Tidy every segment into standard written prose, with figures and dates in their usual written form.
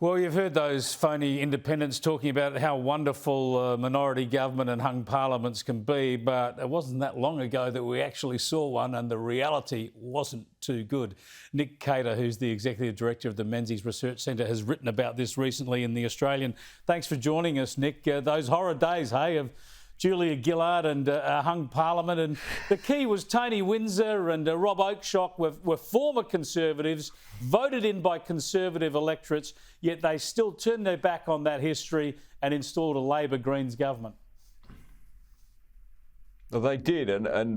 Well, you've heard those phony independents talking about how wonderful minority government and hung parliaments can be, but it wasn't that long ago that we actually saw one and the reality wasn't too good. Nick Cater, who's the Executive Director of the Menzies Research Centre, has written about this recently in The Australian. Thanks for joining us, Nick. Those horror days, hey, of Julia Gillard and hung parliament, and the key was Tony Windsor and Rob Oakeshock were former Conservatives, voted in by Conservative electorates, yet they still turned their back on that history and installed a Labor Greens government. Well, they did, and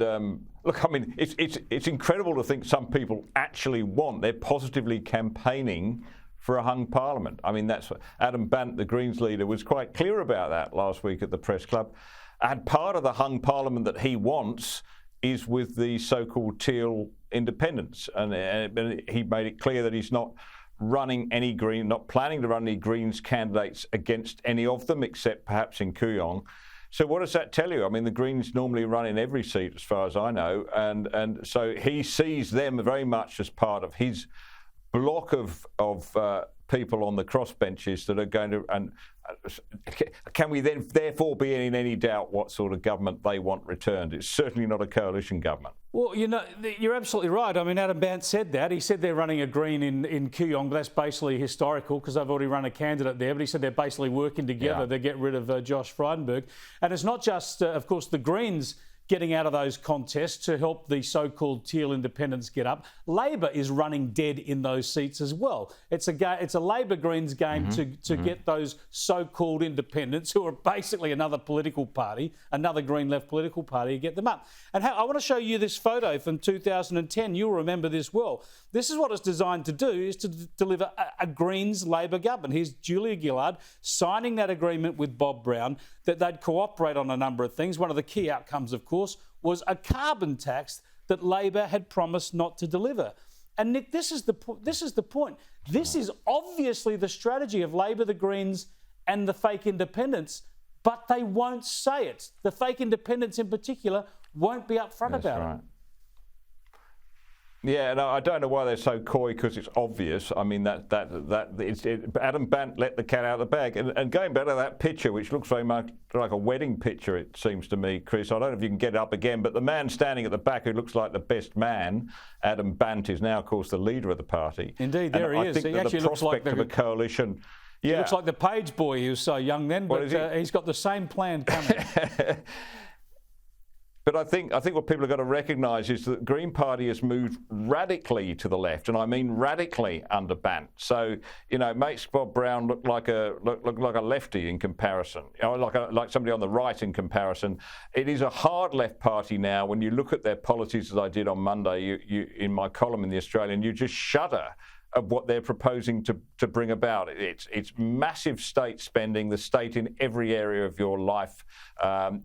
look, I mean, it's incredible to think some people actually they're positively campaigning for a hung parliament. I mean, that's what Adam Bandt, the Greens leader, was quite clear about that last week at the press club. And part of the hung parliament that he wants is with the so-called teal independents. And he made it clear that he's not planning to run any Greens candidates against any of them, except perhaps in Kooyong. So what does that tell you? I mean, the Greens normally run in every seat, as far as I know. And so he sees them very much as part of his block of people on the crossbenches that are going to. And can we then therefore be in any doubt what sort of government they want returned? It's certainly not a coalition government. Well, you know, you're absolutely right. I mean, Adam Bandt said that. He said they're running a Green in Kooyong, but that's basically historical because they've already run a candidate there. But he said they're basically working together to get rid of Josh Frydenberg. And it's not just, of course, the Greens getting out of those contests to help the so-called teal independents get up. Labor is running dead in those seats as well. It's a Labor Greens game to get those so-called independents, who are basically another political party, another Green left political party, to get them up. And I want to show you this photo from 2010. You'll remember this well. This is what it's designed to do, is to deliver a Greens Labor government. Here's Julia Gillard signing that agreement with Bob Brown that they'd cooperate on a number of things. One of the key outcomes, of course, was a carbon tax that Labor had promised not to deliver. And Nick, this is the point. This is obviously the strategy of Labor, the Greens and the fake independents, but they won't say it. The fake independents in particular won't be upfront about it. Yeah, no, I don't know why they're so coy, because it's obvious. I mean, Adam Bandt let the cat out of the bag. And going back to that picture, which looks very much like a wedding picture, it seems to me, Chris. I don't know if you can get it up again, but the man standing at the back who looks like the best man, Adam Bandt, is now, of course, the leader of the party. Indeed, there he is. I think he actually looks like of a coalition. He looks like the page boy. He was so young then, but he's got the same plan coming. But I think what people have got to recognise is that the Green Party has moved radically to the left, and I mean radically under Bandt. So, you know, it makes Bob Brown look like a lefty in comparison, you know, like somebody on the right in comparison. It is a hard left party now. When you look at their policies, as I did on Monday, you in my column in The Australian, you just shudder of what they're proposing to bring about. It's massive state spending, the state in every area of your life,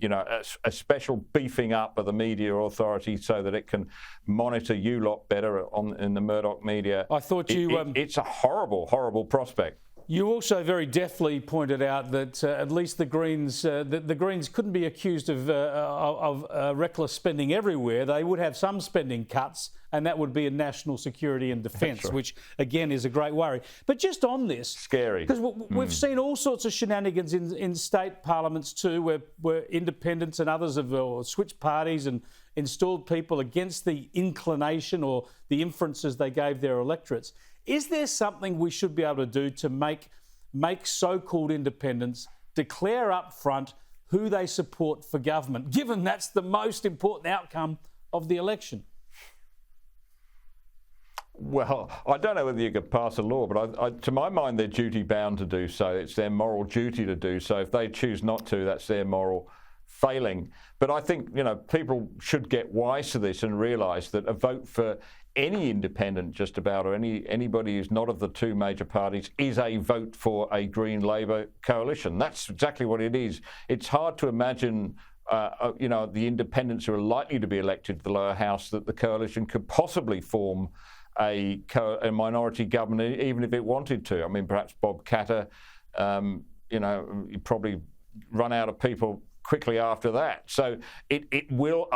you know, a special beefing up of the media authority so that it can monitor you lot better in the Murdoch media. I thought it's a horrible, horrible prospect. You also very deftly pointed out that at least the Greens, the Greens couldn't be accused of reckless spending everywhere. They would have some spending cuts, and that would be in national security and defence, right, which again is a great worry. But just on this, scary, because we've seen all sorts of shenanigans in state parliaments too, where independents and others have switched parties and installed people against the inclination or the inferences they gave their electorates. Is there something we should be able to do to make so-called independents declare up front who they support for government, given that's the most important outcome of the election? Well, I don't know whether you could pass a law, but to my mind, they're duty-bound to do so. It's their moral duty to do so. If they choose not to, that's their moral failing. But I think, you know, people should get wise to this and realise that a vote for any independent, just about, or anybody who's not of the two major parties, is a vote for a Green Labor coalition. That's exactly what it is. It's hard to imagine, you know, the independents who are likely to be elected to the lower house, that the coalition could possibly form a minority government, even if it wanted to. I mean, perhaps Bob Catter, you know, you'd probably run out of people quickly after that. So it will,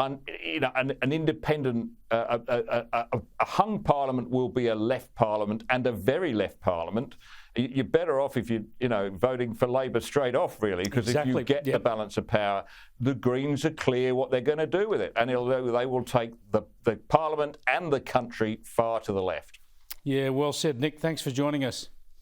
you know, an independent, a hung parliament will be a left parliament, and a very left parliament. you're better off if you're voting for Labor straight off, really, because if you get the balance of power, the Greens are clear what they're going to do with it, and they will take the Parliament and the country far to the left. Yeah, well said, Nick. Thanks for joining us.